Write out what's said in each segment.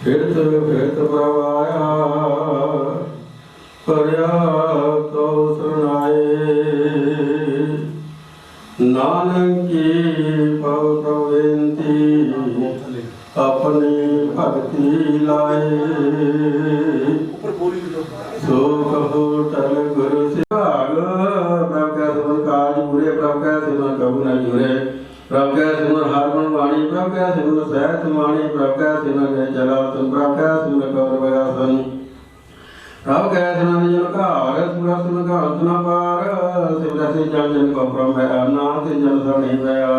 फिरत फिरत प्रभ आया पर्या तो सुनाए नानक की बहुत बेनती अपनी भक्ति लाए सो कहो टल गुरु से प्रभ का सिमरन काज पूरे प्रभ का सिमरन कबू न जुरे प्रभ का सिमरन हारमन वाणी प्रभ का सिमरन सहत वाणी प्रभ का सिमरन चला तुम प्रभ का सिमरन कौर बयासन प्रभ का सिमरन जन का आरस पूरा सिमरन का अंत न पार सिमरन से जन को ब्रह्म है नाम से जन सर नहीं पाया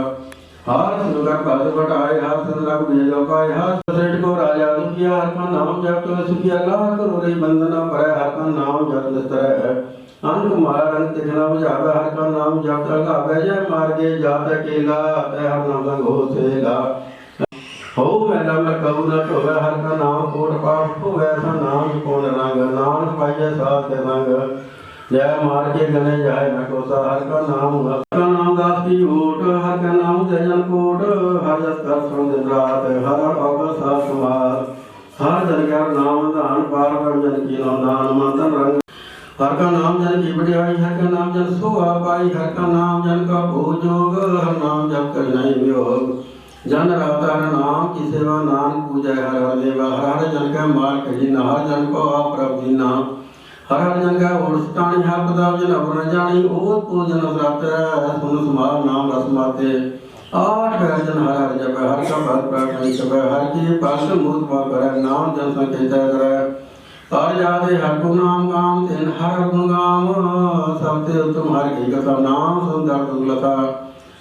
हाथ सिमरन का पद बटाए हाथ सिमरन का भेजो पाए हाथ सेठ को राजा दुखिया हर का नाम जप तो सुखिया लाख करो रे बंदना पर हर का नाम जप तरह अंक मारा रंग दिखना बुझावे हर का नाम जप लगा जय मार्गे जात अकेला हर नाम रंग हो सेला हो मैला मैं कहूँ न तो हर का नाम कोट पाप हो ऐसा नाम कौन रंग नानक पाइए साथ रंग जय मार्गे गने जाए न कोसा हर का नाम दास की ओट हर का नाम जयन कोट हर जस कर सुन दिन रात हर अवसर साथ कुमार हर जन का नाम दान पार जन की दान मंत्र रंग हर का नाम जन की बढ़ियाई हर का नाम जन सोआ पाई हर का नाम जन का भोजोग हर नाम जप कर नहीं वियोग जन अवतार नाम की सेवा नाम पूजा हर हर देवा हर हर जन का मार कही न हर जन को अप्रभ दीना हर हर जन का उड़स्तानी हर प्रताप जन अवर जानी ओत पूजन श्राप्त सुन समार नाम रसमाते आठ पैर जन हर हर जप हर का भक्त प्रार्थना सब हर की पास मूत कर नाम जन संकेत करे हर जाते हर को नाम काम तेन हर गुण गाम सबते उत्तम हर की कथा नाम सुंदर दुर्लता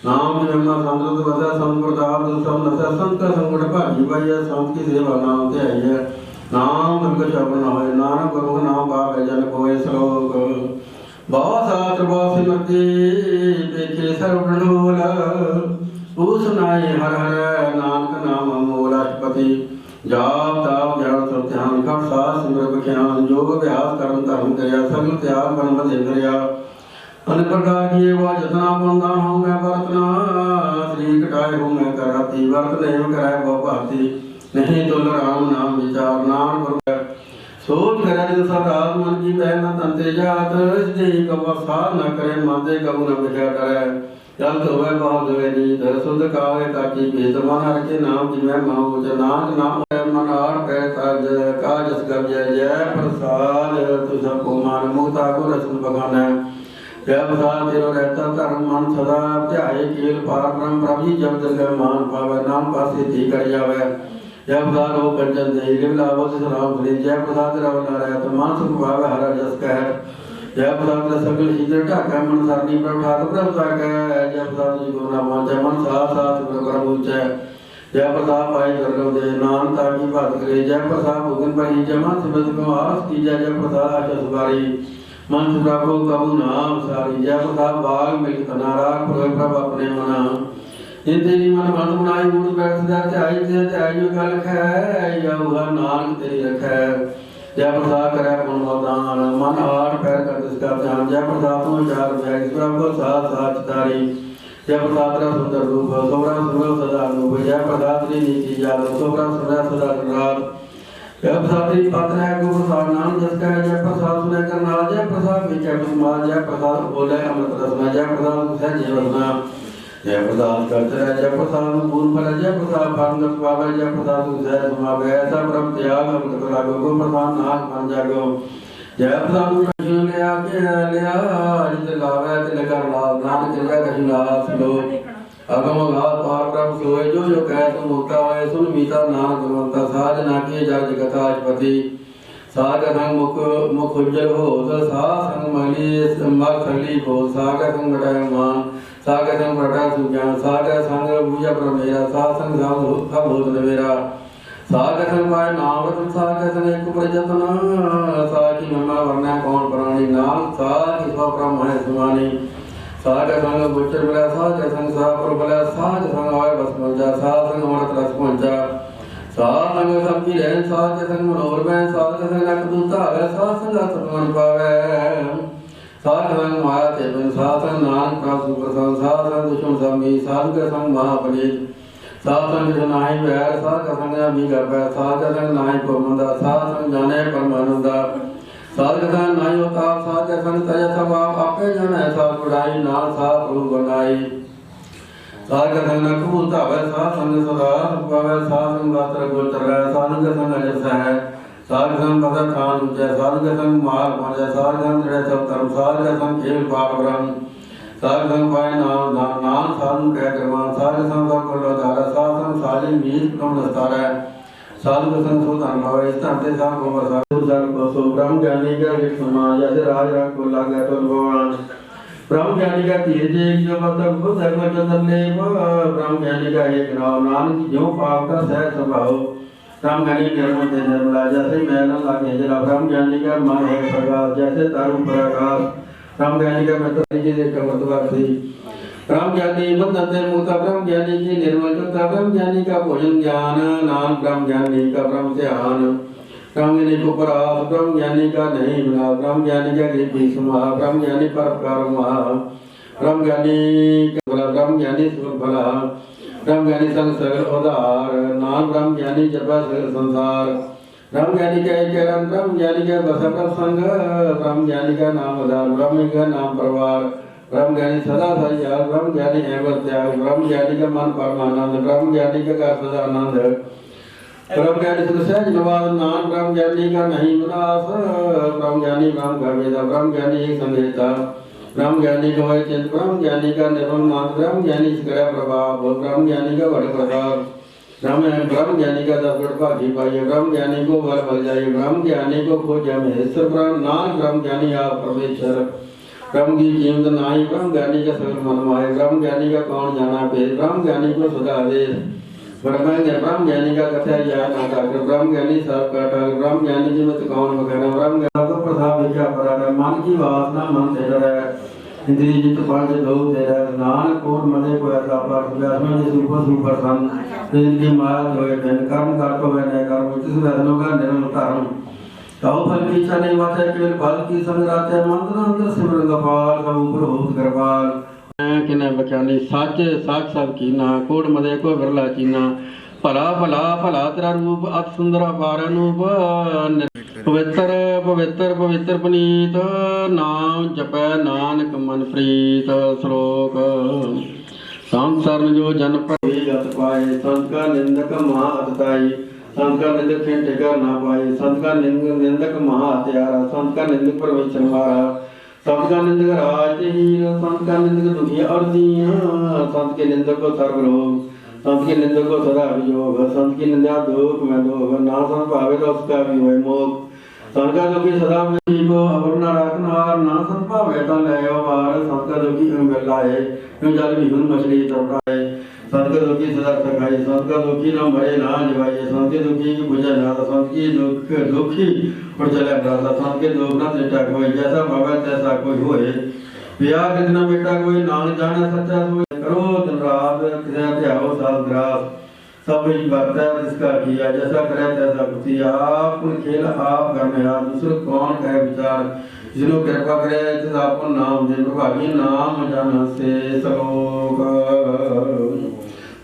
नाम ब्रह्मा संत वसा संप्रदाय दुसम नसा संत संकट भागी भय संत की सेवा नाम ते है नाम दुर्ग शब्द न होय नानक गुरु नाम पाप जन कोय श्लोक बहुत शास्त्र बहुत सिमरती देखे सर्वनूल पूसनाई हर हर नानक नाम मूलाधिपति जाप ताप ज्ञान सब ध्यान खट सास सिमर बख्यान योग अभ्यास कर्म धर्म करया सगल त्याग कर्म बंधे करया अनेक प्रकार की वह जतना बंदान हो मैं वर्तना श्री कटाए हो मैं कराती वर्त नहीं कराए वो भाती नहीं तो राम नाम विचार नाम सोच करे जिन सब रात मन की बह न तंते जात इसलिए कबा साध न करे मानते कबू न बिखा डरे जल धोवे बहुत धोवे नीत शुद्ध कावे काटी पीत मन हर के नाम की मैं माँ कुछ नानक नाम मन आर पै तज काजस गब जय जय प्रसाद तुझ को मान मुक्ता को रसन बखान जय प्रसाद तेरो रहता धर्म मन सदा ध्याय कील पार ब्रह्म प्रभु जब जग मान पावे नाम पासे थी कर जावे जय प्रसाद हो कंचन दे लिवला बोध सलाम श्री जय प्रसाद रवना रहत मान सुख पावे हर जस कह जय प्रसाद सकल शीतल ढाका मन सरनी पर ठाक प्रभु साकै जय प्रसाद जी को नाम जय मन साथ साथ प्रभु उच्चै जय प्रसाद पाई दुर्लभ दे नाम ताकि बात करे जय प्रसाद भुगन परी जय मन सिमत को आस की जय प्रसाद आशा सुबारी मन सुराको कबू नाम सारी जय प्रसाद बाग मिल तनारा प्रभु अपने मना इन तेरी मन मन बनाई मूड बैठ सदा ध्याई से ध्याई जो कल है या हुआ नानक तेरी रखै जय प्रसाद करे मन दान मन आठ पैर कर जिसका ध्यान जय प्रसाद तुम चार बैग प्रभु साथ साथ तारी जय प्रसाद रा सुंदर रूप सोरा सुरो सदा रूप जय प्रसाद री नीति जाल सोरा सदा सदा रात जय प्रसाद री पात्र है को प्रसाद नाम जिसका जय प्रसाद सुने करना जय प्रसाद विचय विस्मार जय प्रसाद बोले अमृत रसना जय प्रसाद सहज रसना जय प्रसाद करते जय प्रसाद पूर्ण फल जय प्रसाद भांगत पावे जय प्रसाद सहज समावे ऐसा ब्रह्म त्याग अमृत कला गो प्रसाद नाथ बन जागो जय प्रसाद ले आके लिया जित लावे तिल कर लाभ नानक जगह कहीं लाभ लो अगम घात पार ब्रह्म सोए जो कह तुम मुक्ता होए सुन मीता नानक गुणवंता साज नाके जग जगता अधिपति साग संग मुख उज्जवल हो सा संग मणि मग खली हो साग संग बटाय मान साग संग बटा सुज्ञान साग संग पूजा प्रमेरा सा संग सब भूत नवेरा साग संग पाय नाम तुम साग संग एक प्रजतन साकी महिमा वर्णा कौन प्राणी नाम साग स्व ब्रह्म है सुमानी साग संग बुचर मिला साग संग सा प्रबला साग संग आय बस पंचा सा संग अमृत रस पंचा साग संग सबकी रहन साग संग मनोहर में साग संग रख दूता है साग संग सतमन पावे साग संग माया ते में साग संग नानक प्राप्त प्रसन्न साग संग दुष्म समी साग संग महापनीत साग संग जनाई बैर साग संग अभी गप साग संग नाई को मंदा साग संग जाने परमानंदा साग संग नाई होता साग संग तय सब आपे जाने साग बुढ़ाई नाम साग प्रभु बनाई साग संग न कबूता वै साग संग सदा पावै साग संग वस्त्र गोचर साग संग अजस है साग संग पद खान उच्च साग संग माल पंच साग संग दृढ़ सब धर्म साग संग खेल पाप ब्रह्म साग संग पाय नाम नाम साधु कह क्रमान साग संग करो धारा साग संग साली मीत प्रम दस्तार है साधु संग सो धर्म भाव इस धरते साग को साधु संग को सो ब्रह्म ज्ञानी का विख समान जैसे राज रंग को लागे टोल भगवान ब्रह्म ज्ञानी का तीर जो मतलब खुद धर्म चंदन ले ब्रह्म ज्ञानी का एक नाम नानक जो पाप का सहज स्वभाव ब्रह्म ज्ञानी निर्मल से निर्मला जैसे मैलन लागे जला ब्रह्म ज्ञानी का मन है प्रकाश जैसे तरुण प्रकाश ब्रह्म ज्ञानी का मित्र जी देखकर मतवासी ब्रह्म ज्ञानी बंधते मुक्ता ब्रह्म ज्ञानी की निर्मल चुता ब्रह्म ज्ञानी का भोजन ज्ञान नाम ब्रह्म ज्ञानी का ब्रह्म ध्यान ब्रह्म ज्ञानी को परास ब्रह्म ज्ञानी का नहीं मिला ब्रह्म ज्ञानी का लिपि सुमा ब्रह्म ज्ञानी परोपकार महा ब्रह्म ज्ञानी ब्रह्म ज्ञानी सुख भला ब्रह्म ज्ञानी संग सगल उदार नाम ब्रह्म ज्ञानी जपा सगल संसार ब्रह्म ज्ञानी का एक रंग ब्रह्म ज्ञानी का बस संग ब्रह्म ज्ञानी का नाम उदार ब्रह्म का नाम परवार ब्रह्म ज्ञानी सदा सजाल ब्रह्म ज्ञानी एवं त्याग ब्रह्म ज्ञानी का मन परमानंद ब्रह्म ज्ञानी का सदानंद ब्रह्म ज्ञानी सुख सहज नवाद नाम ब्रह्म ज्ञानी का नहीं विनाश ब्रह्म ज्ञानी ब्रह्म का वेदा ब्रह्म ज्ञानी एक संदेता ब्रह्म ज्ञानी का वह चिंत ब्रह्म ज्ञानी का निर्मल मान ब्रह्म ज्ञानी सकरा प्रभाव ब्रह्म ज्ञानी का बड़े प्रताप ब्रह्म ज्ञानी का दस बड़ भागी पाइए ब्रह्म ज्ञानी को बल बल जाइए ब्रह्म ज्ञानी को खोजा महेश्वर ब्रह्म नाम ब्रह्म ज्ञानी आप परमेश्वर ब्रह्म की कीमत नाई ब्रह्म ज्ञानी का सगल मन माए ब्रह्म ज्ञानी का कौन जाना पे ब्रह्म ज्ञानी को सदा आदेश ब्रह्म ज्ञानी का कथा ज्ञान आकर ब्रह्म ज्ञानी सब काटा ब्रह्म ज्ञानी जी मत कौन बखाना ब्रह्म ज्ञान को प्रसाद विचार परागा मन की वासना मन से डरे इंद्रिय जित पंच दो तेरा नानक कोट मने को ऐसा पर व्यासमें जिस ऊपर सुपर सन इनकी माया होए धन कर्म करतो है न कर्म जिस वैष्णव का निर्मल कर्म ताऊ फल की इच्छा नहीं माते केवल फल की संग्राते मंत्र अंतर सिमरन गोपाल सब ऊपर होत कृपाल किने बचानी सच साख सब कीना कोट मदे को विरला चीना भला भला भला तेरा रूप अत सुंदर अपार अनूप ਪਵਿੱਤਰ ਪਵਿੱਤਰ ਪਵਿੱਤਰ ਪੁਨੀਤ ਨਾਮ ਜਪੈ ਨਾਨਕ ਮਨ ਪ੍ਰੀਤ। ਸ਼ਲੋਕ ਸੰਤ ਸਰਨ ਜੋ ਜਨ ਭਵੇ ਗਤ ਪਾਏ, ਸੰਤ ਕਾ ਨਿੰਦਕ ਮਹਾ ਅਤਤਾਈ। संत का निंदक खेल ठेकर ना पाए, संत का निंदक महा हत्यारा, संत का निंदक परमेश्वर मारा। संत का निंदक राज हीर, संत का निंदक दुखी और दीन, संत के निंदक को सर्व रोग, संत के निंदक को सदा अभियोग, संत की निंदा दुख में दोग, ना संत पावे तो उसका भी हुए मोग। संत का दुखी सदा में को अवर न रखनार, ना संत पावे तो ले वार। संत का दुखी लाए यूं जल भी हुन मछली तड़काए, संत का दुखी सदा सखाई। संत का दुखी न मरे ना जिवाइए, संत के दुखी की बुझे ना, संत की दुखी पर चले भ्राता। संत के दुख न त्रिटा कोई, जैसा भगत तैसा कोई होए। पिया कितना बेटा कोई, नानक जाने सच्चा सोए। करो दिन रात त्यागो साल ग्रास, सब ही बरता जिसका किया, जैसा करे तैसा कुछ। आप खेल आप घर में आप, दूसरे कौन कहे विचार। जिनो कृपा करे तिस आपन नाम, जिन भागी नाम जन से सलोक।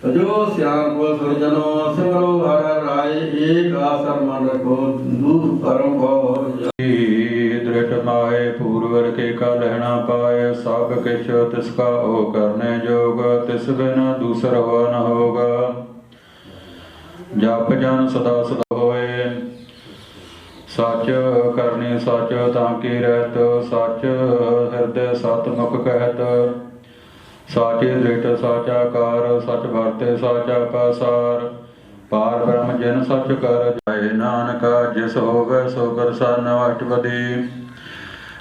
तजो श्याम को सुरजनो सिमरो हर राय, एक आसर मन रखो दूर परम दृढ़ माए पूर्वर के का लहना पाए। सब किछ तिसका ओ करने जोग, तिस बिन दूसर हो न होगा। जप जन सदा सदा होए, सच करनी सच ताकि रहत। सच हृदय सत मुख कहत, साचे दृढ़ साचा कार। सच भरते साचा पासार, पार ब्रह्म जिन सच कर जाए। नानका जिस होवे सो करसान अष्टपदी,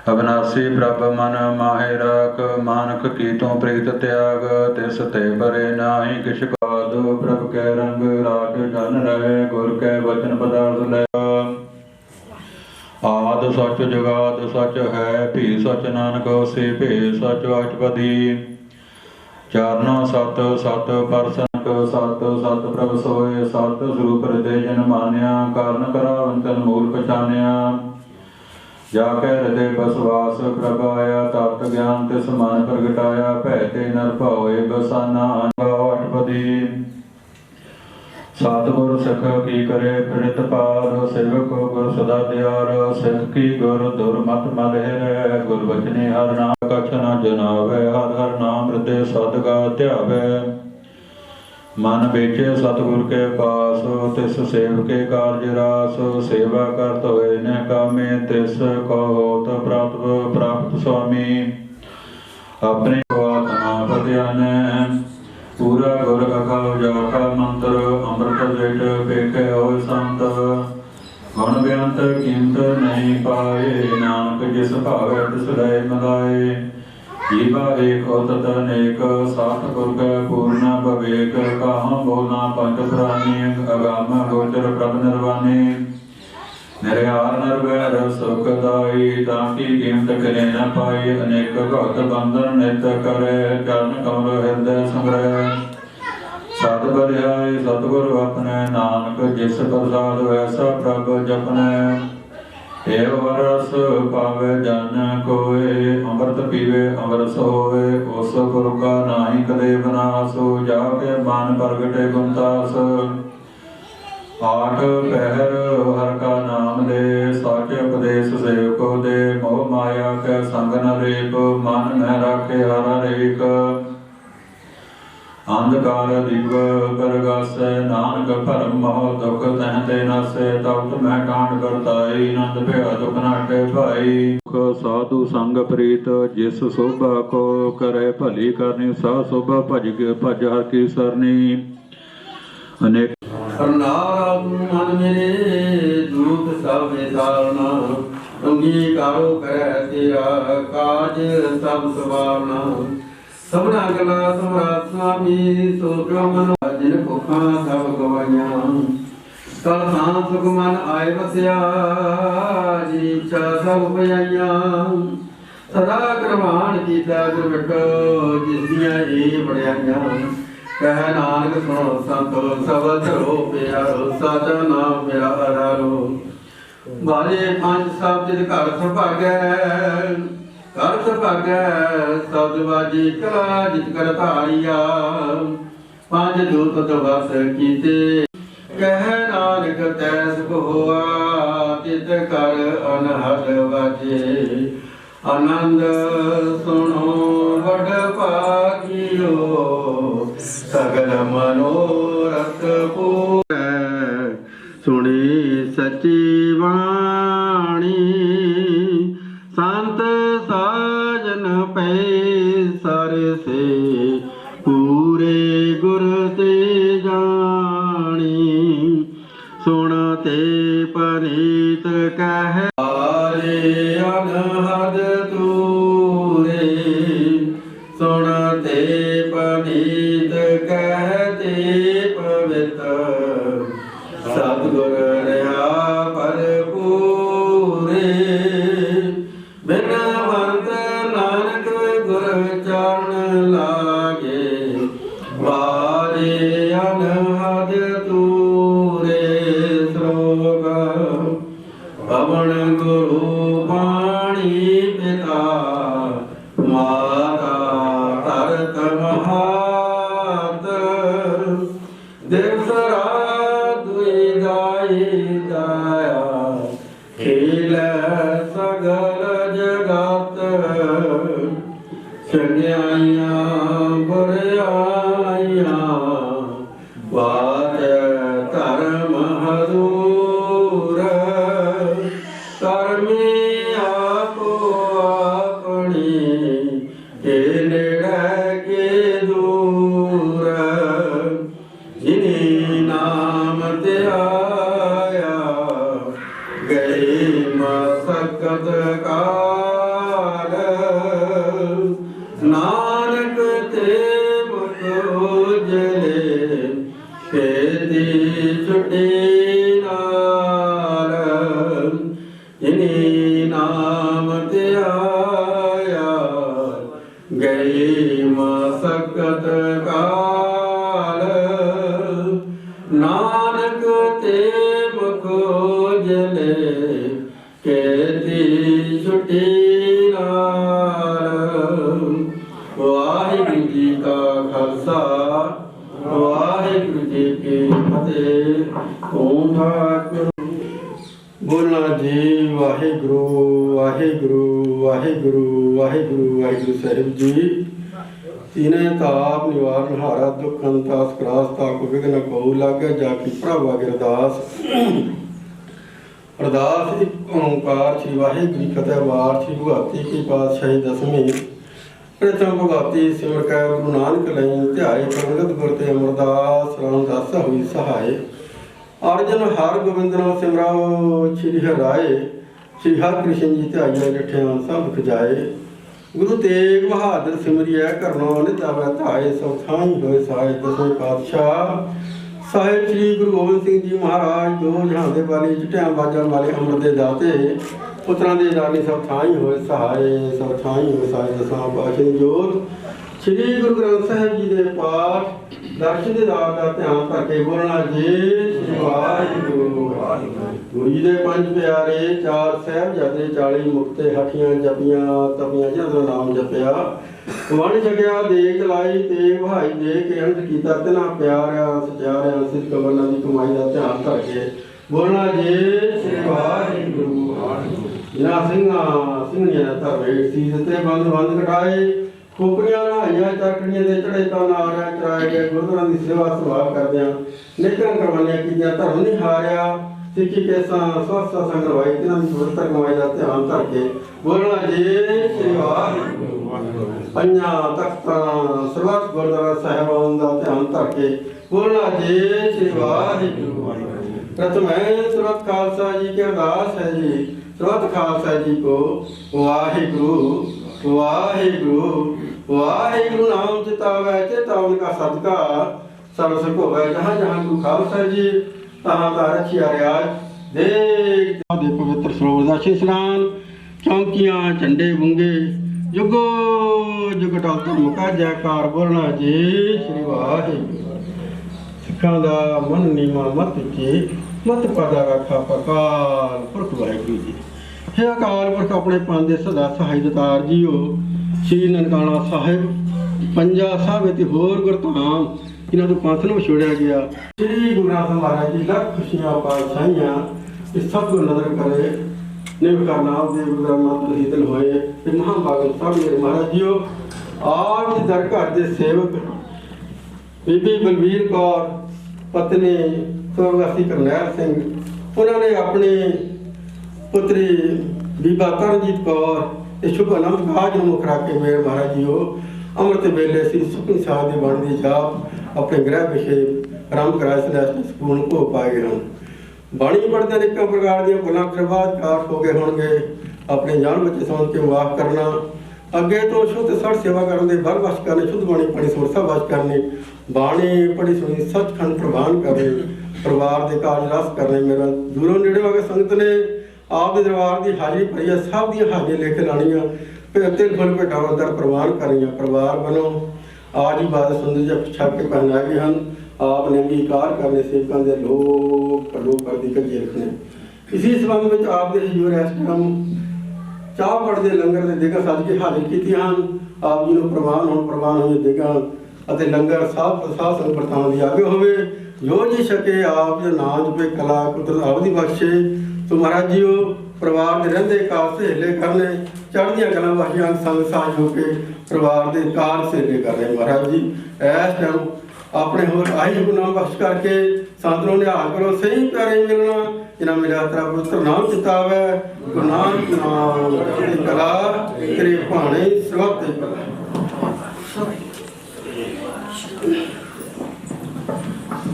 अविनाशी प्रभ मन माहे राख। मानक की तू प्रीत त्याग, तिस ते परे नाहि किछ काद। प्रभ कै रंग राख जन रहे, गुर कै वचन पदार्थ ले। आद सच जुगाद सच है, भी सच नानक होसी भे। सच अष्टपदी चारणों सत सत परसनक सत। सत प्रभ सोए सत, स्वरूप हृदय जन मान्या। कारण करावन तन मूल पछान्या, जाके हृदय बसवास। प्रभ आया तत् ज्ञान तिस मन प्रगटाया, भैते नर भोए बसाना। अष्टपदी सतगुर सिख की करे प्रणित पार, सेवक गुर सदा दयार। सिख की गुर दुर्मत मल है, गुर बचने हर नाम कछ न जनावे। हर हर नाम हृदय सदगा ध्यावे, मन बेचे सतगुर के पास। तिस सेवके कार्य रास, सेवा करत होए न कामे। तिस को होत प्राप्त स्वामी, अपने को आत्मा पतियाने। पूरा गुर अखाओ जाका मंत्र, अमृत दृढ़ पेखे होए संत। गुण बेअंत कीमत नहीं पाए, नानक जिस भावे तिस लय मिलाए। जीवा एक होत अनेक, सात गुर कै पूर्ण विवेक। कहाँ बोलना पंच प्राणी, अगम गोचर प्रभ निर्वाणी। निर्हार निर्वैर सुखदाई, ताकि कीमत करे न पाई। अनेक भक्त बंधन नित करे, चरण कमल हृदय संग्रह। सत बलिहाय सतगुरु अपने, नानक जिस प्रसाद वैसा प्रभ जपने। एव रस पावे जन कोय, अमृत पीवे अमृत होए। उस गुरु का नाहि कदे विनाश, जाके मान प्रगटे गुणतास। आठ पहर हर का नाम ले, साचे उपदेश सेवको दे। मोह माया के संग न रेप, मन में राखे हर एक। अंधकार दीप करगासे, नानक भरम मोह दुख तहते नासे। तब मैं कांड करताई, नंद भया दुख नाटे भाई। साधु संग प्रीत जिस शोभा को, करे भली करनी सा शोभा। भज हर की सरनी अनेक। मन मेरे दुख सब विसारना, अंगीकारो करे तेरा काज सब सवारना। सबना गला सम्राट स्वामी, सो मन जिन भुखा सब गवाइया। कल सांस सुख मन आए बसिया, जी इच्छा सब पयाइया। सदा करवान कीता गुर बिटो, जिस दियां ए बड़ियाइया। कह नानक सुनो संतो, सबद रो प्यारो। साचा नाम मेरा आधारो, बाले पंच सब जित घर सुभागै। घर सुभागै शब्द बाजी, कला जित कर धारिया। पंज दूत बस कीते, कह नानक तै सुख होआ। ਨਿਤ ਕਰ ਅਨਹਦ ਵਾਜੇ ਆਨੰਦ ਸੁਣੋ ਵਡ ਭਾਗਿਓ ਸਗਲ ਮਨੋਰਥ ਪੂਰੈ ਸੁਣੀ ਸਚੀ ਬਾਣੀ ਸੰਤ ਸਾਜਨ ਪੈ ਸਾਰੇ ਸੇ ਪੂਰੇ ਗੁਰ ਤੇ ਜਾਣੀ ਸੁਣ ਤੇ ਪਨੀਤ ਕਹਿ ਆਰੇ ਅਨਹਦ ਤੂਰੇ ਸੁਣ ਤੇ ਪਨੀਤ ਕਹਿ ਤੇ ਪਵਿੱਤ ਸਤਿਗੁਰ ਰਹਾ ਭਰਪੂਰੇ ਬਿਨਵੰਤ ਨਾਨਕ ਗੁਰ ਚਰਨ ਲਾਗੇ ਵਾਰੇ ਅਨਹਦ ਤੂਰੇ ਸ੍ਲੋਕ ਪਵਨ ਗੁਰੂ ਪਾਣੀ ਪਿਤਾ ਮਾਤਾ ਧਰਤ ਮਹਾਤ ਦਿਵਸਰਾ ਦੁਇ ਦਾਈ ਦਾਇਆ ਖੇਲ ਸਗਲ ਜਗਤ ਚੰਗਿਆਈਆਂ ਬੁਰਿਆਈਆਂ ਬਾਤ ਧਰਮ ਹਦੂਰ ਕਰਮੀ ਆਪੋ ਆਪਣੀ ਕੇ ਨੇੜੇ ਕੇ ਦੂਰ ਜਿਨੀ ਨਾਮ ਧਿਆਇਆ ਗਈ ਮਸਕਤ ਕਾਲ ਨਾਨਕ ਤੇ ਮੁਖ ਉਜਲੇ ਖੇਤੀ ਛੁਟੀ ਨਾਲ ਜਿਨੀ ਨਾਮ ਧਿਆਇਆ ਗਈ ਮਸਕਤ ਕਾਲ ਨਾਨਕ ਤੇ ਮੁਖ ਉਜਲੇ ਖੇਤੀ ਛੁਟੀ ਨਾਲ। ਵਾਹਿਗੁਰੂ ਜੀ ਕਾ ਖਾਲਸਾ ਵਾਹਿਗੁਰੂ ਜੀ ਕੀ ਫਤਿਹ। ਓਮ ਠਾਕੁਰ ਬੋਲਣਾ ਜੀ ਵਾਹਿਗੁਰੂ ਵਾਹਿਗੁਰੂ ਵਾਹਿਗੁਰੂ ਵਾਹਿਗੁਰੂ ਵਾਹਿਗੁਰੂ ਸਾਹਿਬ ਜੀ। ਤੀਨੇ ਤਾਪ ਨਿਵਾਰਨ ਹਾਰਾ ਦੁਖ ਅੰਤਾਸ ਕਰਾਸ ਤਾਕੁ ਵਿਗਨ ਕਉ ਲਾਗੇ ਜਾ ਕੀ ਭਰਾਵਾ ਗਿਰਦਾਸ। ਅਰਦਾਸ ਇੱਕ ਓੰਕਾਰ ਸ੍ਰੀ ਵਾਹਿਗੁਰੂ ਜੀ ਫਤਿਹ ਵਾਰ ਸ੍ਰੀ ਭਗਤੀ ਕੀ ਪਾਤਸ਼ਾਹੀ ਦਸਵੀਂ ਪ੍ਰਥਮ ਭਗਤੀ ਸਿਮਰ ਕੈ ਗੁਰੂ ਨਾਨਕ ਲਈ ਧਿਆਏ ਪ੍ਰਗਟ ਗੁਰ ਤੇ ਅਮਰਦਾਸ ਰਾਮਦਾਸ ਹੋਈ ਸਹਾਏ। ਅਰਜਨ ਹਰ ਗੋਬਿੰਦ ਨਾਮ ਸਿਮਰਾਓ ਸ੍ਰੀ ਹਰਿ ਸ੍ਰੀ ਹਰਿਕ੍ਰਿਸ਼ਨ ਜੀ ਧਿਆਈਆ ਡਿਠਿਆ ਸਭ ਖਜਾਏ। ਗੁਰੂ ਤੇਗ ਬਹਾਦਰ ਸਿਮਰਿਐ ਕਰਨੋ ਨਿਤਾਵੈ ਧਾਏ ਸਭ ਥਾਈ ਹੋਏ ਸਹਾਏ। ਦਸਵੇਂ ਪਾਤਸ਼ਾਹ ਸਾਹਿਬ ਸ੍ਰੀ ਗੁਰੂ ਗੋਬਿੰਦ ਸਿੰਘ ਜੀ ਮਹਾਰਾਜ ਦੋ ਜਹਾਨ ਦੇ ਵਾਲੇ ਚਟਿਆਂ ਬਾਜਾਂ ਵਾਲੇ ਅੰਮ੍ਰਿਤ ਦੇ ਦਾਤੇ ਪੁੱਤਰਾਂ ਦੇ ਦਾਨੀ ਸਭ ਥਾਈ ਹੋਏ ਸਹਾਏ ਸਭ ਥਾਈ ਹੋਏ ਸਹਾਏ। ਦਸਾਂ ਪਾਤਸ਼ਾਹ ਜੋਤ ਸ੍ਰੀ ਗੁਰੂ ਗ੍ਰੰਥ ਸਾਹਿਬ ਜੀ ਦੇ ਪਾਠ ਦਰਸ਼ਨ ਦੇ ਦਾਤ ਦਾ ਧਿਆਨ ਕਰਕੇ ਬੋਲਣਾ ਜੀ ਵਾਹਿਗੁਰੂ। ਗੁਰੂ ਜੀ ਦੇ ਪੰਜ ਪਿਆਰੇ ਚਾਰ ਸਾਹਿਬਜ਼ਾਦੇ 40 ਮੁਕਤੇ ਹੱਠੀਆਂ ਜਪੀਆਂ ਤਪੀਆਂ ਜਦੋਂ ਨਾਮ ਜਪਿਆ ਵਣ ਛਕਿਆ ਦੇਖ ਲਾਈ ਤੇ ਭਾਈ ਦੇ ਕੇ ਅੰਤ ਕੀਤਾ ਤਿਨਾ ਪਿਆਰਿਆ ਸਚਾਰਿਆ ਸਿੱਖ ਕਬਰਾਂ ਦੀ ਕਮਾਈ ਦਾ ਧਿਆਨ ਕਰਕੇ ਬੋਲਣਾ ਜੀ ਵਾਹਿਗੁਰੂ। ਜਿਨ੍ਹਾਂ ਸਿੰਘਾਂ ਦਾ ਧਰਮੇਟ ਸੀ ਤੇ ਬੰਦ ਕਟਾਏ ਖੋਪਰੀਆਂ ਨਹਾਈਆਂ ਚਾਕੜੀਆਂ ਦੇ ਚੜੇ ਤਾਂ ਨਾਰਿਆ ਚਰਾਏ ਗਏ ਗੁਰਦੁਆਰਾਂ ਦੀ ਸੇਵਾ ਸੰਭਾਲ ਕਰਦਿਆਂ ਨਿਕਲ ਕਰਵਾਈਆਂ ਕੀਤੀਆਂ ਧਰਮ ਨਹੀਂ ਹਾਰਿਆ ਸਿੱਖੀ ਕੇਸਾਂ ਸਵਸਥਾ ਸੰਗਰਵਾਈ ਤਿਨਾਂ ਦੀ ਸੁਰਤ ਕਮਾਈ ਦਾ ਧਿਆਨ ਕਰਕੇ ਬੋਲਣਾ ਜੀ ਸ੍ਰੀ ਵਾਹਿਗੁਰੂ। ਪੰਜਾਂ ਤਖਤਾਂ ਸਰਬੱਤ ਗੁਰਦੁਆਰਾ ਸਾਹਿਬਾਨ ਦਾ ਧਿਆਨ ਕਰਕੇ ਬੋਲਣਾ ਜੀ ਸ੍ਰੀ ਵਾਹਿਗੁਰੂ। ਪ੍ਰਥਮੈ ਸਰਬੱਤ ਖਾਲਸਾ ਜੀ ਕੀ ਅਰਦਾਸ ਹੈ ਜੀ ਸਰਬੱਤ ਖਾਲਸਾ ਜੀ ਕੋ ਵਾਹਿਗੁਰੂ ਵਾਹਿਗੁਰੂ वाहिगुरु नाम चितावै चेतावन का सदका सर्व सुख होवै जहाँ जहाँ गुरु खालसा जी तहाँ का रखिया रियाज देख दे पवित्र सरोवर दा स्नान चौंकियां झंडे बूंगे जुगो जुग टल धर्म का जयकार बोलना जी श्री वाहिगुरू। सिखां दा मन नीवा मत चे मत पदा रखा पकाल पुरख वाहिगुरू जी। हे अकाल पुरख अपने पांदे सदा सहाय दतार जीओ श्री ननकाना साहिब पंजा साहिब ते होर गुरधाम इन्हां तो पंथ नूं छोड़िया गया। श्री गुरु नानक महाराज जी लख खुशियां पातशाहियां ये सब को नजर करे। निम का नाम देव माता शीतल होए ये महाभाग सब मेरे महाराज जीओ आप जी दर घर के सेवक बीबी बलबीर कौर पत्नी स्वर्गवासी करनैल सिंह उन्होंने अपनी पुत्री बीबा तरनजीत कौर ये शुभ आनंद काज मुख रख के मेरे महाराज जीओ अमृत वेले श्री सुखमनी साहिब की बन की जाप अपने गृह विषय आरंभ कराए सलैस्टी स्कूल को पाए गए हैं। बाणी पढ़ते अनेकों प्रकार दी भुलां करबाद काट हो गए होंगे अपने जान बच्चे समझ के माफ करना अगे तो शुद्ध सठ सेवा करने बर वश करने शुद्ध बाणी पढ़ी सुरसा वश करने बाणी पढ़ी सुनी सचखंड प्रवान करने परिवार के कार्य रस करने मेरा दूरों नेड़े हो गए संगत ने आप दे दरबार की हाजिरी भरी है सब दी हाजिरी लेके लानियां तिल फुल भेटावां दर प्रवान करियां परिवार बनो आज ही बात सुंदर जब छाप के पहनाए गए हैं आपने अंगीकार करने सेवकों के लोग कर दी करिए रखने इसी संबंध में आपके हजूर इस टाइम चाह पढ़ते लंगर के देगा सज के हाजिर की आप जी को प्रवान हो देगा लंगर साफ संग बरतान की आगे होवे जो जी सके आप जो नाम जपे कला कुदरत अवधि बख्शे तो महाराज जी परिवार के रहते कार सहेले करने चढ़दियाँ कला बख्शियां संग साझ होके परिवार के कार सहेले कर रहे महाराज जी इस टाइम अपने होर आई गुनाह बख्श करके साधनों ने हाल करो सही प्यारे मिलना जिन्हें मेरा तेरा पुत्र नाम किताब है गुरु नानक नाम कला तेरे भाने सर्वत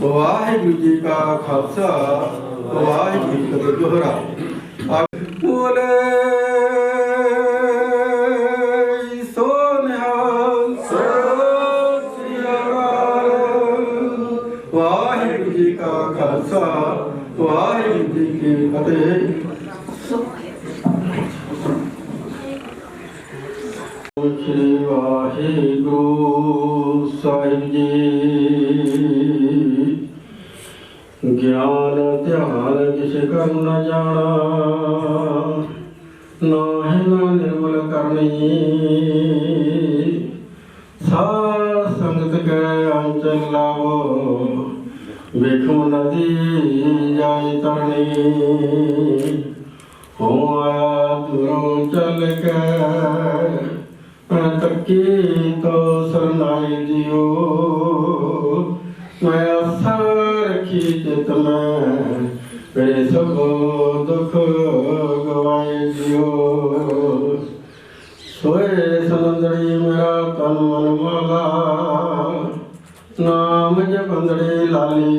वाहिगुरु जी का खालसा वाहिगुरु जी का जोहरा बोले खालसा वाहिगुरू जी की फतेह। श्री वाहिगुरू साहिब जी ज्ञान ध्यान किस कर न जाना नाहि न निर्मल करनी साध संगत के अंचल लावो देखो नदी जाए तरनी हो आया दूरों चल के तकी तो सरनाई दियो मैं आशा रखी चित में मेरे सब दुख गवाए दियो सोए समुंदरी मेरा तन मन माला नाम जपंदड़ी लाली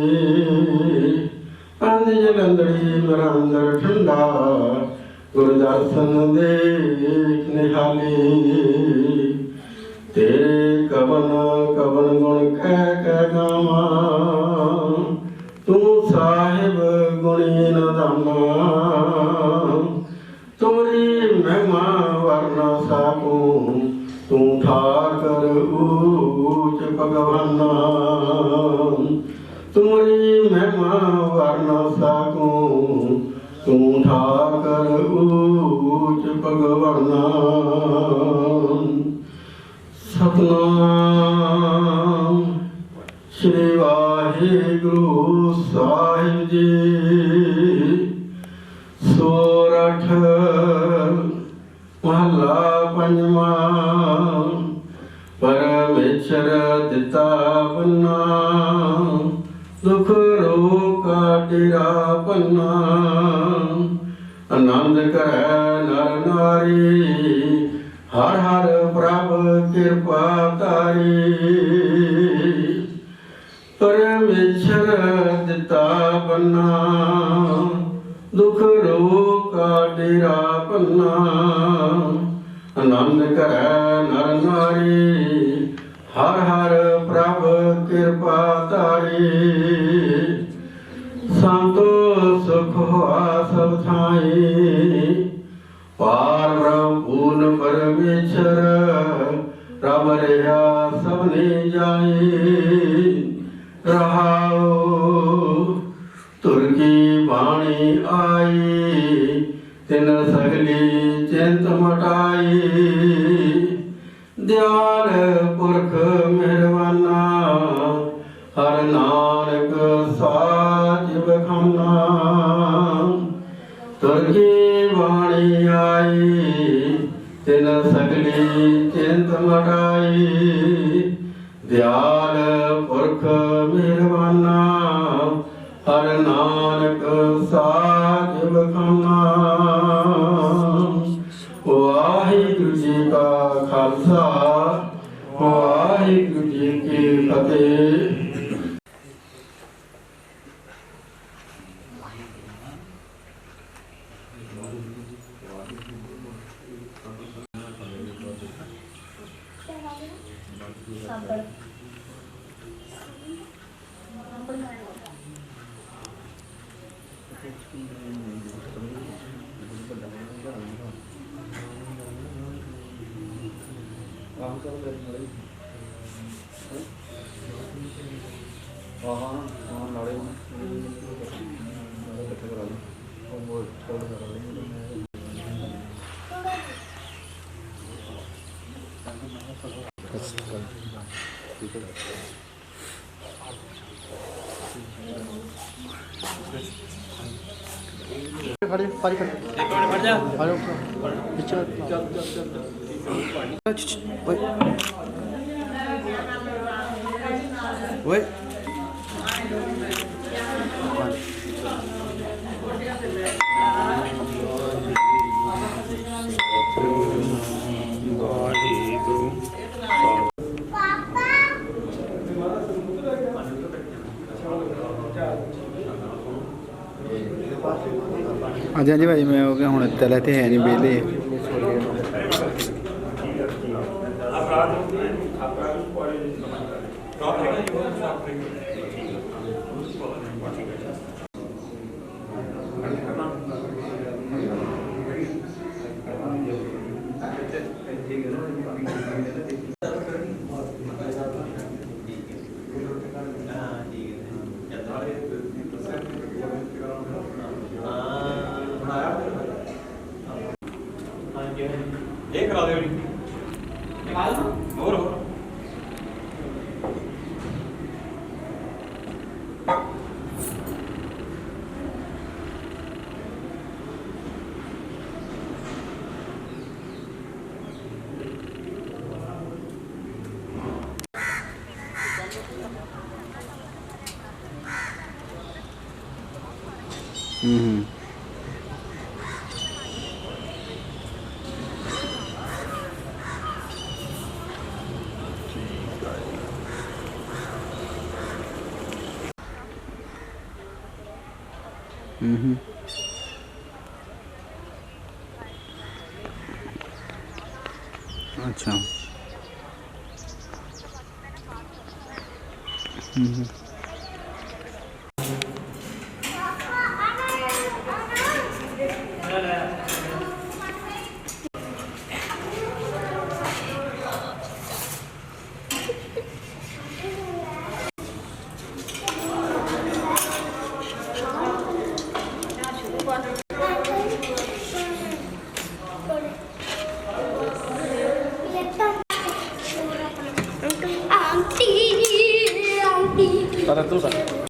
अंध जलंदड़ी मेरा अंदर ठंडा गुरु दर्शन देख निहाली तेरे कवन कवन गुण कह गावा तू साहिब गुणी न दामा तुम्हारी महिमा वरना साकू तू ठाकर ऊंच भगवाना तुम्हारी महिमा वरना साकू तू ठाकर ऊंच भगवाना सतनाम श्री वाहिगुरु साहिब जी सोरठ महला पंजवा परमेश्वर दिता बन्ना दुख रोका डेरा पन्ना आनंद करे नर नारी हर हर प्रभ कृपा तारी परमेश्वर दिता बन्ना दुख रोका डेरा पन्ना आनंद करे नर नारी हर हर प्रभ कृपा तारी संतो सुख हुआ सब थाई पार ब्रह्म पूर्ण परमेश्वर रब रहा सबने जाए रहाओ तुर्की वाणी आई तिन सगली चिंत मटाई दयाल पुरख मेहरबाना हर नानक साज बखाना तुरकी वाणी आई तिन सगली चिंत मटाई दयाल पुरख मेहरबाना हर नानक साज बखाना। वाहिगुरु जी का खालसा वाहिगुरु जी की फतेह। खड़े पारी कर एक मिनट बैठ जा पीछे चल ओए हाँ जी हाँ जी भाई मैं हो गया हूँ तले तो है नहीं बेले ये करा दे और अच्छा Para tú, para.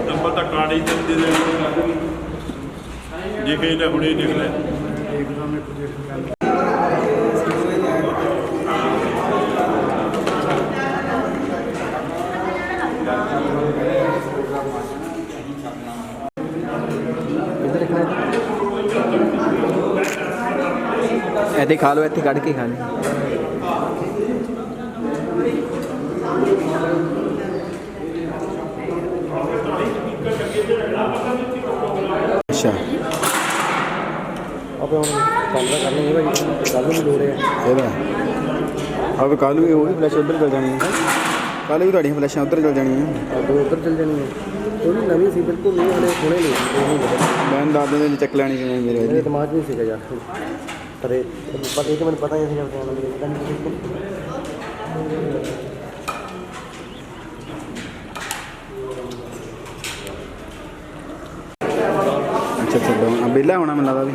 नंबर तक कार्ड ही दे दे देखे ना हुणे निकले ऐसे खा लो, ऐसे कट के खा लो। अच्छा अब हम कैमरा करने ये भाई कल भी लोड़ है ਇਹਦਾ अब कल भी होगी फ्लैश उधर चल जानी है, कल भी ਤੁਹਾਡੀਆਂ ਫਲੈਸ਼ਾਂ ਉਧਰ ਚਲ ਜਾਣੀਆਂ। अब उधर चल जानी है थोड़ी नवी सी बिल्कुल नहीं हले थोड़े नहीं ਮੈਂ ਦੱਸ ਦਿੰਦੇ ਚੱਕ ਲੈਣੀ ਕਿਵੇਂ ਮੇਰੇ मेरे दिमाग में सीखा यार पर एक मिनट पता ही नहीं ਅੱਛਾ ਛੱਡੋ ਆ ਵਿਹਲਾ ਹੋਣਾ ਮੈਨੂੰ ਲੱਗਦਾ ਵੀ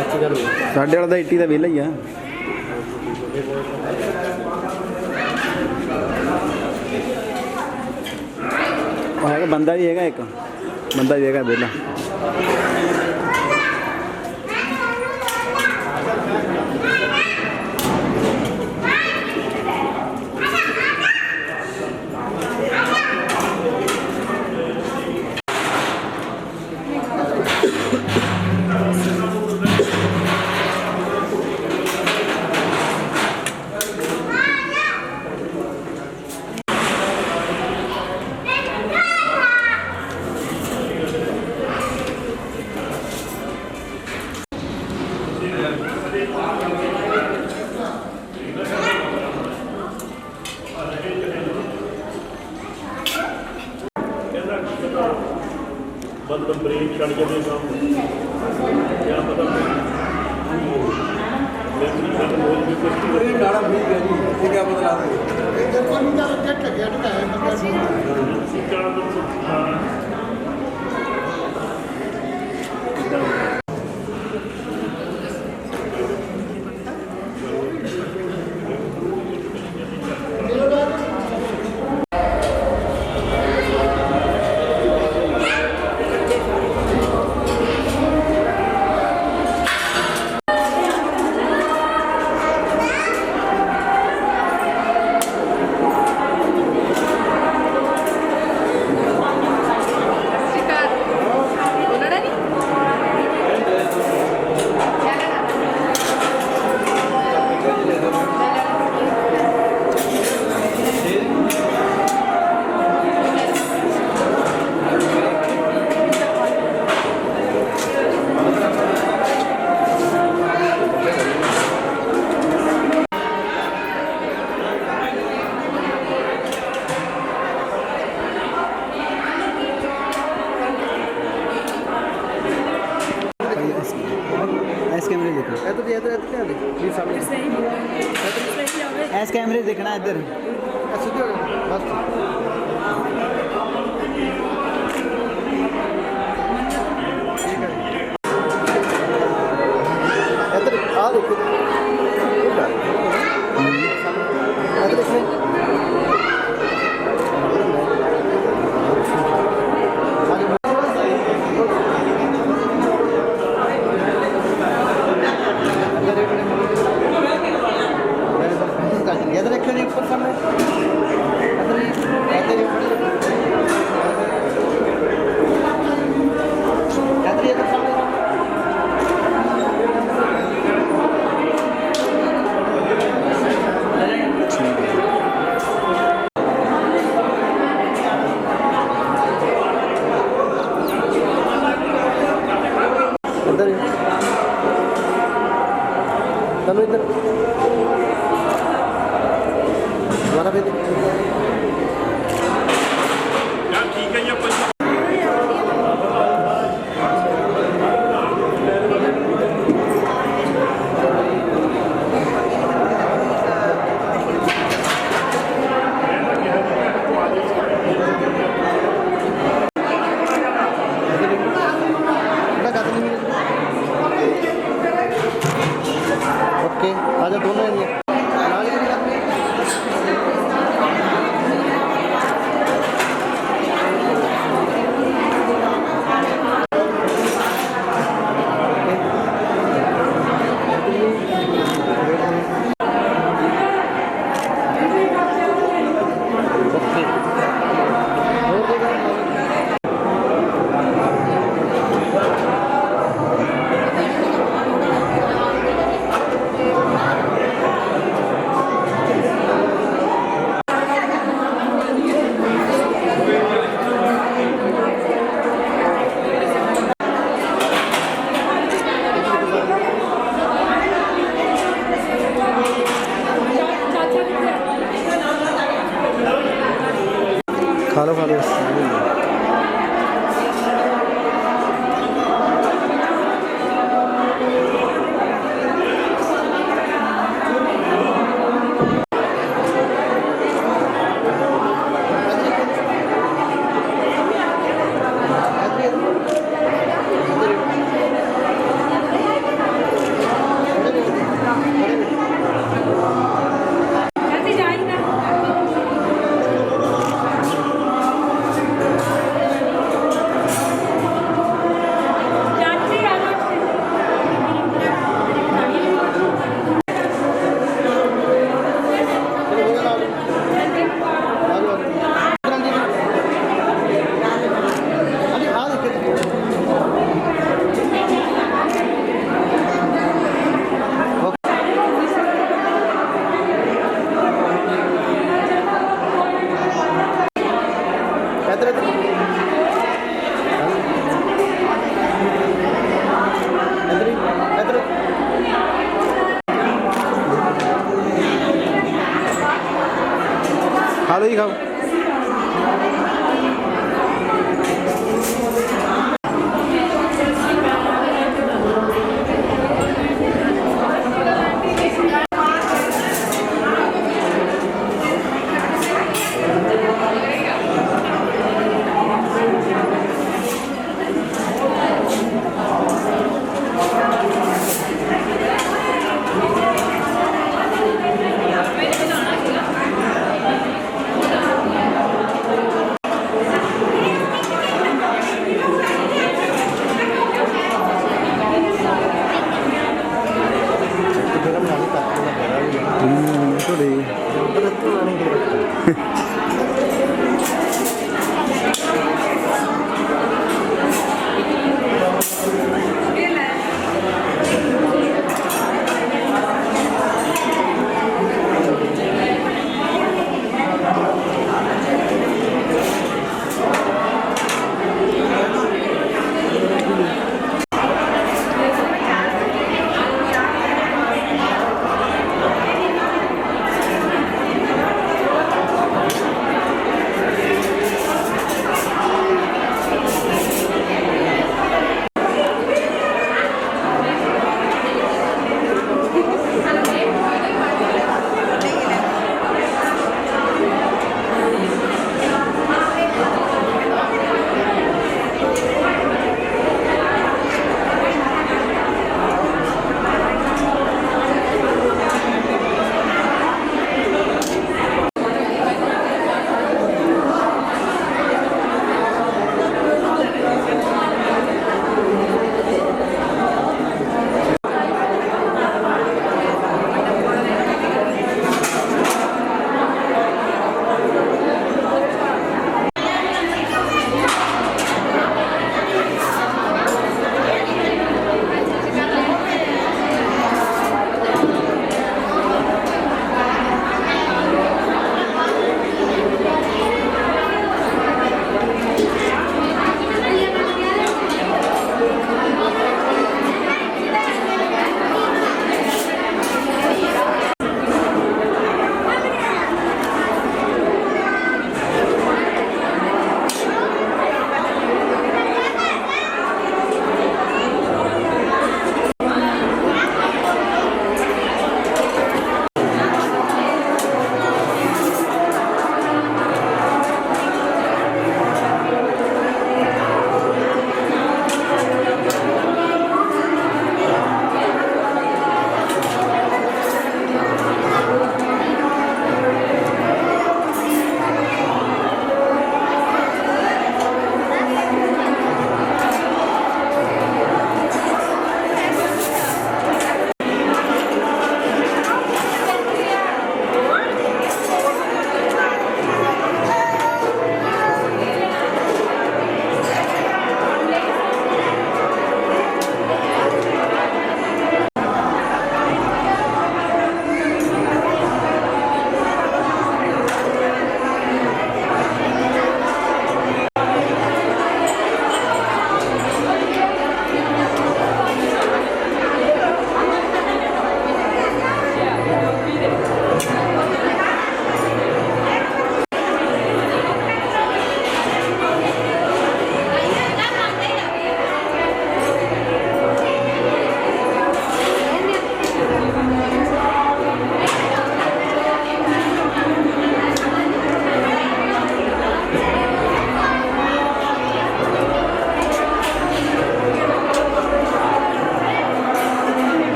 अच्छी गल हुई ਸਾਡੇ ਵਾਲਾ ਤਾਂ 80 ਦਾ ਵਿਹਲਾ ਹੀ ਆ। ਉਹ ਹੈਗਾ ਬੰਦਾ ਵੀ ਹੈਗਾ, ਇੱਕ ਬੰਦਾ ਵੀ ਹੈਗਾ ਵਿਹਲਾ। बंद ब्रेक छड़ के काम क्या पता ਨਾੜਾ ਵੀ ਗਿਆ ਜੀ ਇਹ ਕੀ ਬਦਲਾ ऐस कैमरे देखना इधर चलो इधर दोबारा भी यार ठीक है ये लगा तो नहीं खा लो जी खाओ।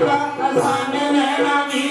का आसान रहना जी।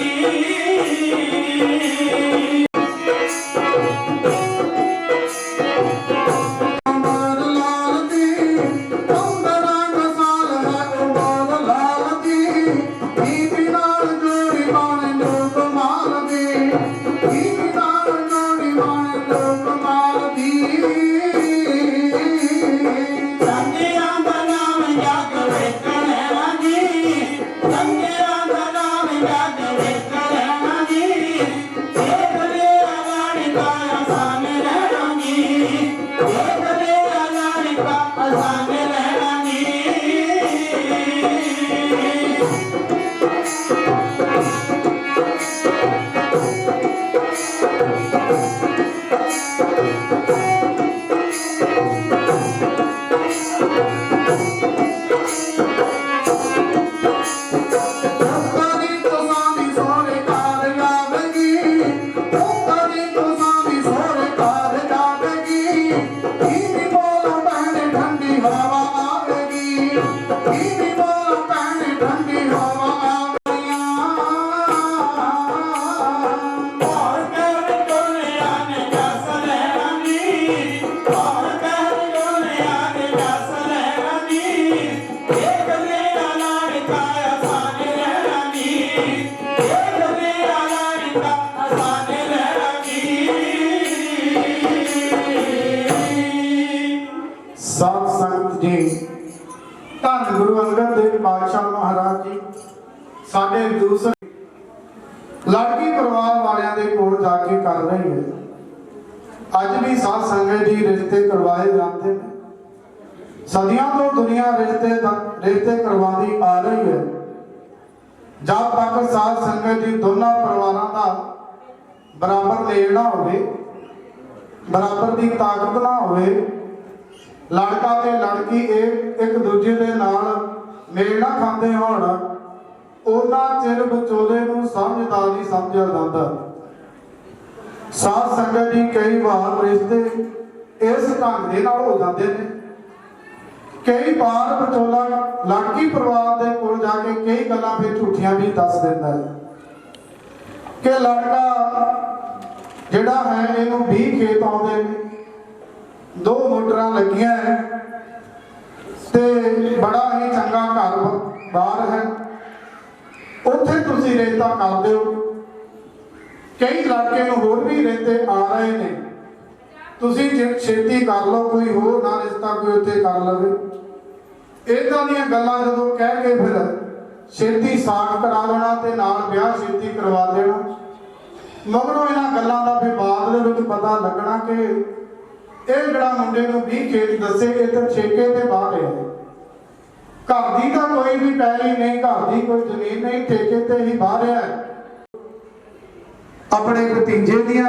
साध संगत जी, धन गुरु अंगद देव पातशाह महाराज जी साडे दूसरे लड़की परिवार वालियां दे कोल जाके कर रही है। अज भी साध संगत जी रिश्ते करवाए जाते हैं। सदियों तो दुनिया रिश्ते करवाती आ रही है। जब तक साध संगत जी दोनों परिवारों का बराबर लेना होवे, बराबर की ताकत ना होवे, लड़का ते लड़की एक दूजे दे नाल मेल ना खाते होण, उन्ना चिर विचोले नूं समझदार नहीं समझिया जाता। साध संगत जी कई बार रिश्ते इस ढंग दे नाल हो जाते हैं। कई बार विचोला लड़की परिवार दे कोल जाके कई गल्लां फिर झूठियां भी दस दिंदा है कि लड़का जिहड़ा है इहनूं 20 खेत आउंदे ने, 2 मोटरां लगियां है ते बड़ा ही चंगा घर बार है, उत्थे तुसीं रेता कर दिओ। कई लड़के नूं होर भी रेते आ रहे ने, तुसीं छेती कर लो, कोई होर ना रिश्ता कोई उत्थे कर लवे। इदां दीयां गल्लां जदों कह के फिर छेती साक करा लेना ते नाल ब्याह छेती करवा देना। मगरों इन्हां गल्लां दा फिर बाद दे विच पता लगना कि ਇਹ ਜਿਹੜਾ ਮੁੰਡੇ ਨੂੰ 20 ਖੇਤ ਦੱਸੇ ਇਹ ਤਾਂ ਠੇਕੇ ਤੇ ਬਾਹਰ ਹੈ। ਘਰ ਦੀ ਤਾਂ ਕੋਈ ਵੀ ਪੈਲੀ ਨਹੀਂ, ਘਰ ਦੀ ਕੋਈ ਜ਼ਮੀਨ ਨਹੀਂ, ਠੇਕੇ ਤੇ ਹੀ ਬਾਹਰ ਹੈ। ਆਪਣੇ ਭਤੀਜੇ ਦੀਆਂ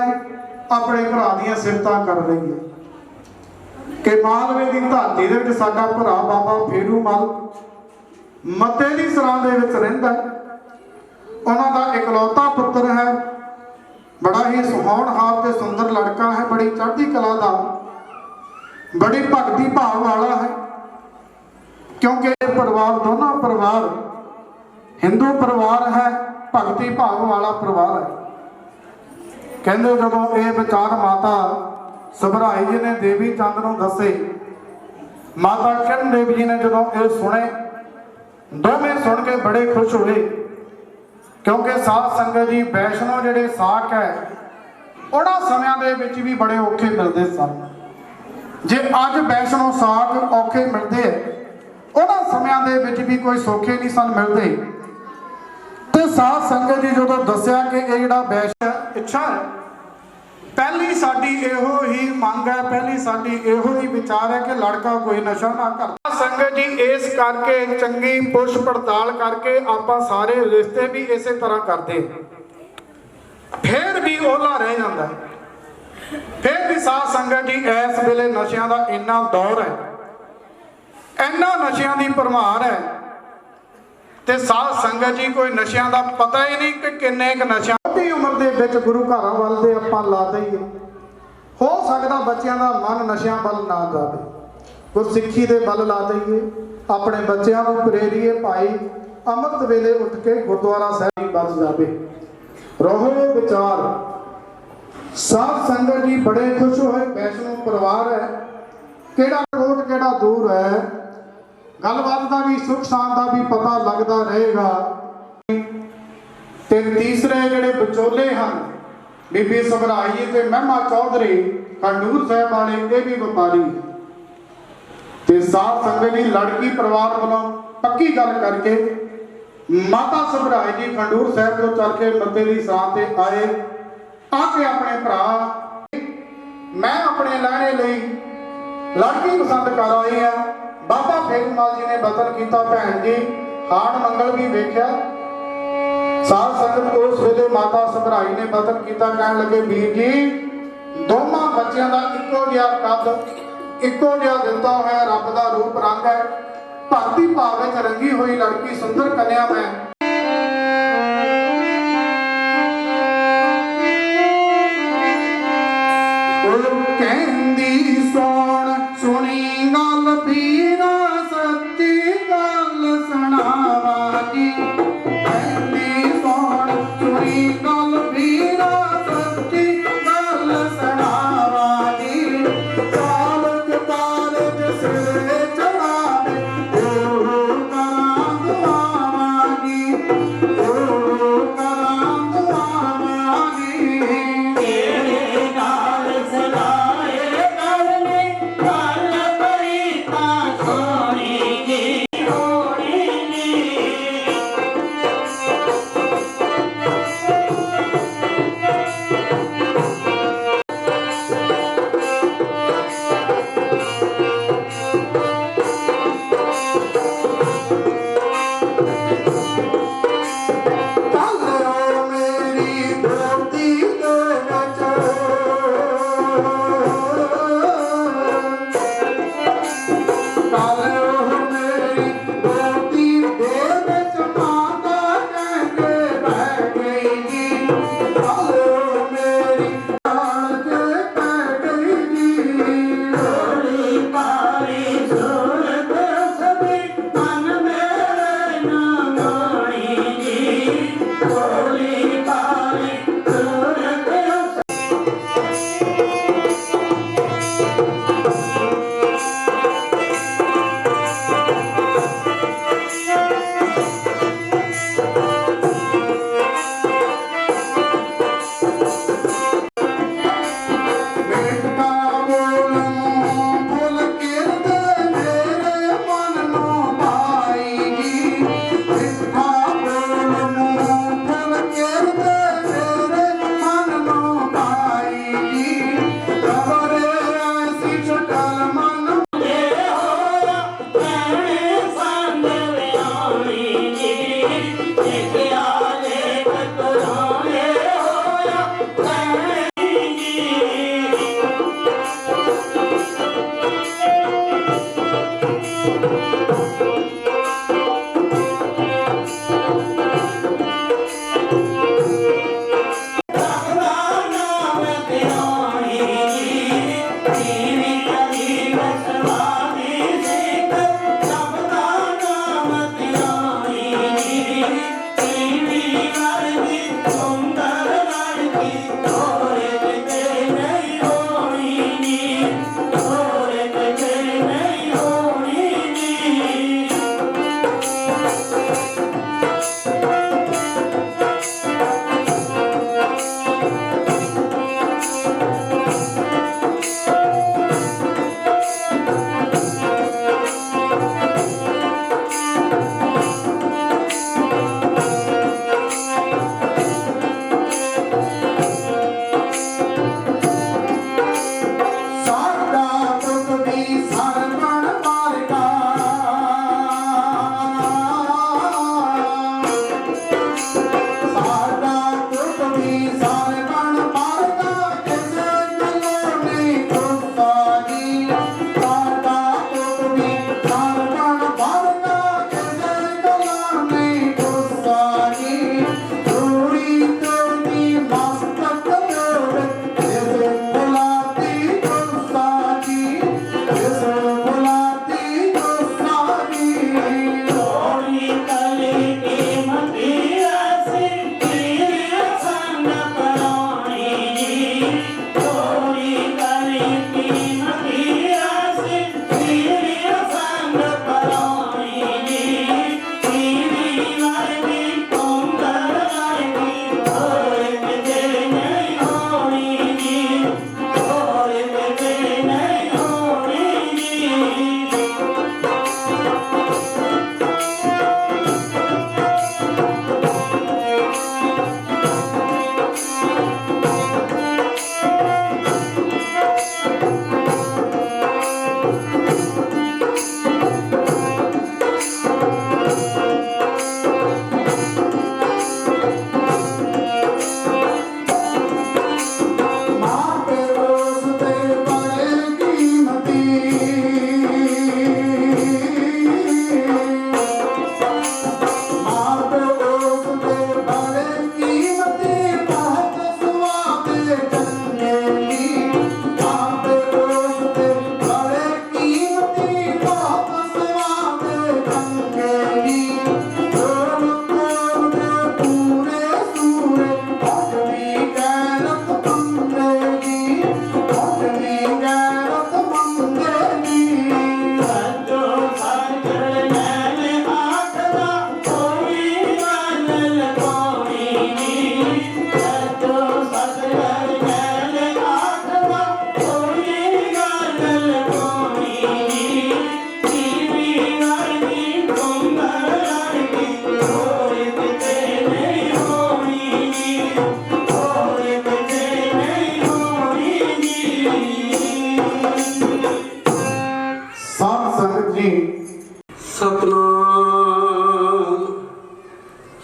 ਆਪਣੇ ਭਰਾ ਦੀਆਂ ਸਿਫਤਾਂ ਕਰ ਰਹੀ ਹੈ ਕਿ ਮਾਲਵੇ ਦੀ ਧਰਤੀ ਦੇ ਵਿੱਚ ਸਾਡਾ ਭਰਾ ਬਾਬਾ ਫੇਰੂ ਮਲ ਮੱਤੇ ਦੀ ਸਰਾਂ ਦੇ ਵਿੱਚ ਰਹਿੰਦਾ। ਉਹਨਾਂ ਦਾ ਇਕਲੌਤਾ ਪੁੱਤਰ ਹੈ, बड़ा ही सुहावनहार ते सुंदर लड़का है, बड़ी चढ़ती कला दा, बड़ी भक्ति भाव वाला है। क्योंकि परिवार दोनों परिवार हिंदू परिवार है, भक्ति भाव वाला परिवार है। कहते जदों ये विचार माता सुभराई जी ने देवी चंद नूं दसे, माता किरण देवी जी ने जदों ये सुने, दोवें सुन के बड़े खुश हुए। क्योंकि साध संगत जी वैष्णो जिहड़े साक है उन्हां समयां दे विच भी बड़े औखे मिलते सन। जे अज वैष्णो साक औखे मिलते उन्हां समयां दे विच भी कोई सौखे नहीं सन मिलते। ते साध संगत जी जदों दस्सिया कि ये जिहड़ा वैष्णो इच्छा है, पहली साडी इहो ही मंग है, पहली साडी इहो ही विचार है कि लड़का कोई नशा ना करे। संगत जी इस करके चंगी पुछ पड़ताल करके आपां सारे रिश्ते भी इसे तरह करते, फिर भी ओला रह जाता है। फिर भी साध संगत जी इस वेले नशियां दा इन्ना दौर है, इन्ना नशियां दी भरमार है, ते साध संगत जी कोई नशियां दा पता ही नहीं कि किन्ने क नशा छोटी उम्र दे विच गुरु घरां वल दे आपां ला दईए। हो सकदा बच्चियां दा मन नशियां वल ना जावे, गुरसिੱਖੀ दे बल ला दईए, अपने बच्चों को प्रेरिए भाई ਅੰਮ੍ਰਿਤ ਵੇਲੇ ਉੱਠ ਕੇ ਗੁਰਦੁਆਰਾ ਸਾਹਿਬ ਬਚ ਜਾਵੇ। ਰੋਹੇ ਵਿਚਾਰ ਸਾਧ ਸੰਗਤ ਜੀ ਬੜੇ ਖੁਸ਼ ਹੋਏ। ਵੈਸ਼ਨੂ ਪਰਿਵਾਰ ਹੈ, ਕਿਹੜਾ ਕੋਟ ਕਿਹੜਾ ਦੂਰ ਹੈ, ਗੱਲਬਾਤ ਦਾ ਵੀ ਸੁਖ ਸ਼ਾਂਤ ਦਾ ਵੀ ਪਤਾ ਲੱਗਦਾ ਰਹੇਗਾ। ਤੇ ਤੀਸਰੇ ਜਿਹੜੇ ਵਿਚੋਲੇ ਹਨ ਬੀਬੀ ਸਭਰਾਈ ਤੇ ਮਹਿਮਾ ਚੌਧਰੀ ਖੰਡੂਰ ਸਾਹਿਬ ਵਾਲੇ, ਇਹ ਵੀ ਵਪਾਰੀ। ਤੇ ਸਾਧ ਸੰਗਤ ਜੀ ਲੜਕੀ ਪਰਿਵਾਰ ਵੱਲੋਂ ਪੱਕੀ ਗੱਲ ਕਰਕੇ ਮਾਤਾ ਸਭਰਾਈ ਜੀ ਖੰਡੂਰ ਸਾਹਿਬ ਤੋਂ ਚੱਲ ਕੇ ਮੱਤੇ ਦੀ ਸਰਾਂ ਤੇ ਆਏ। ਆ ਕੇ ਆਪਣੇ ਭਰਾ ਮੈਂ ਆਪਣੇ ਲਹਿਣੇ ਲਈ ਲੜਕੀ ਪਸੰਦ ਕਰ ਆਈ ਆ। ਬਾਬਾ ਫੇਰੂਮਾਲ ਜੀ ਨੇ ਬਤਨ ਕੀਤਾ, ਭੈਣ ਜੀ ਹਾੜ ਮੰਗਲ ਵੀ ਵੇਖਿਆ। ਸਾਧ ਸੰਗਤ ਉਸ ਵੇਲੇ ਮਾਤਾ ਸਭਰਾਈ ਨੇ ਬਤਨ ਕੀਤਾ, ਕਹਿਣ ਲੱਗੇ ਵੀਰ ਜੀ ਦੋਵਾਂ ਬੱਚਿਆਂ ਦਾ ਇੱਕੋ ਜਿਹਾ ਕੱਦ, ਇੱਕੋ ਜਿਹਾ ਦਿੱਤਾ ਹੋਇਆ ਰੱਬ ਦਾ ਰੂਪ ਰੰਗ ਹੈ। ਭਗਤੀ ਭਾਵ ਵਿੱਚ ਰੰਗੀ ਹੋਈ ਲੜਕੀ ਸੁੰਦਰ ਕੰਨਿਆ ਮੈਂ ਕਹਿੰਦੀ ਸੁਣੀ ਗੱਲ ਵੀਰਾ ਸੱਚੀ ਗੱਲ ਸੁਣਾਵਾ ਜੀ। ਕਹਿੰਦੀ ਸੁਣੀ ਗੱਲ ਵੀਰਾ ਸੱਚੀ ਗੱਲ ਸੁਣਾਵਾ ਜੀ। ਕਾਲਜ ਕਾਲਜ ਸਿਰੇ ਚਲਾਵੇ ਉਹ ਕਰਾਂ ਦੁਆਵਾ ਜੀ।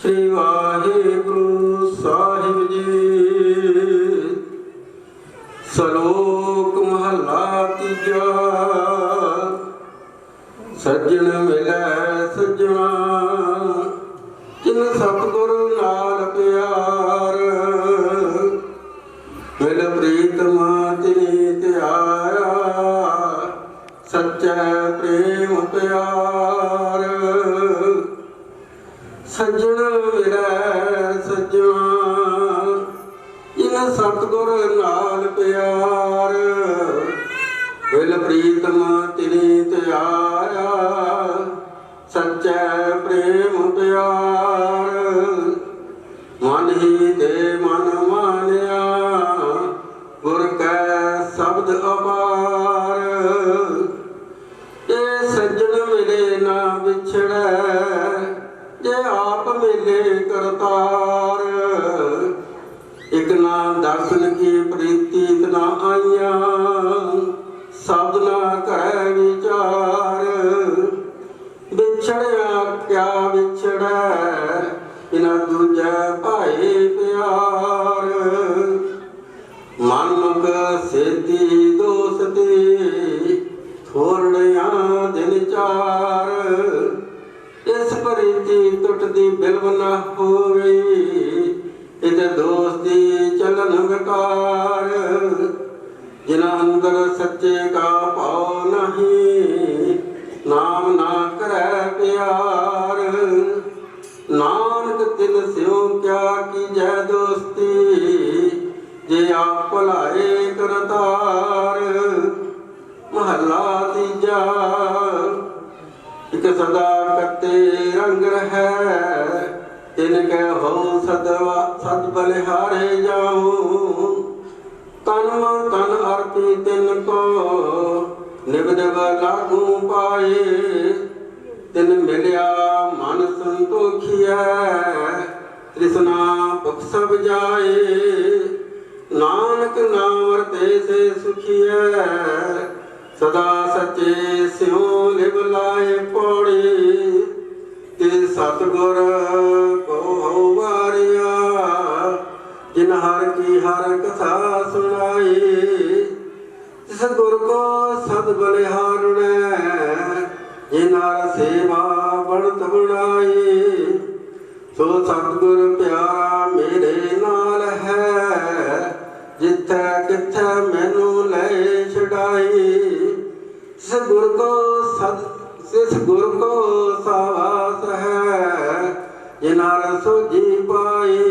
श्री वाहिगुरु साहिब जी। सलोक महला तीजा। सज्जन मिलै सज्जना जिन सतगुरु नाल प्यार। मिल प्रीतम तिनी त्याया सच्चा प्रेम प्यार। सज्जन मिलै सज्जना जिन सतगुर नाल प्यार। मिल प्रीतम तिनी त्याया सच्चा प्रेम प्यार। मन ही दे मन मानिया गुर कै शब्द अपार। ये सज्जन मिले ना बिछड़ै जे आप मिले करतार। इक ना दर्शन की प्रीति इतना आईया शब्द ना करे विचार। बिछड़िया क्या बिछड़ै बिना दूजा भाई प्यार। मनमुख सेती दोस्ती थोड़िया दिन चार। इस प्रीति टुटदी बिलव न होवे इते दोस्ती चलन बेकार। जिना अंदर सच्चे का पाओ नहीं नाम ना करे प्यार। नानक तिन स्यों क्या कीजै दोस्ती जे आप भलाए करतार। महला तीजा। एक सदा करते रंग रहे तिनके हो सदवा सद बलिहारे जाऊं। तन मन तन अर्पी तिनको निभ निभ लागू पाए। तिन मिलिया मन संतोखिया तृष्णा भुख सब जाए। नानक नाम रते से सुखिया सदा सच्चे स्यों लिव लाए पौड़ी। ते सतगुर को वारिया जिन हर की हर कथा सुनाई। जिस गुर को सद बलिहारणै जिन हर सेवा बनत बनाई। सो सतगुर प्यारा मेरे नाल है जिथे किथे मैनू ले छड़ाई। जिस गुर को सावास है जिन हर सोझी पाई।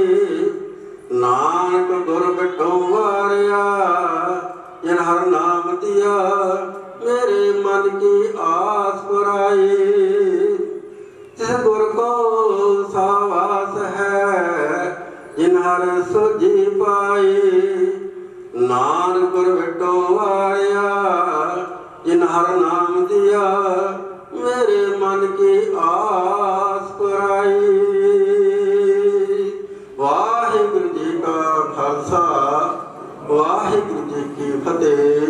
नानक गुर बिटो वारिया जिन हर नाम दिया मेरे मन की आस पुराई। जिस गुर को सावास है जिन हर सोझी पाई। नानक गुर बिटो वारिया जिन हर नाम दिया मेरे मन की आस पुराई। वाहिगुरु जी का खालसा वाहिगुरु जी की फतेह।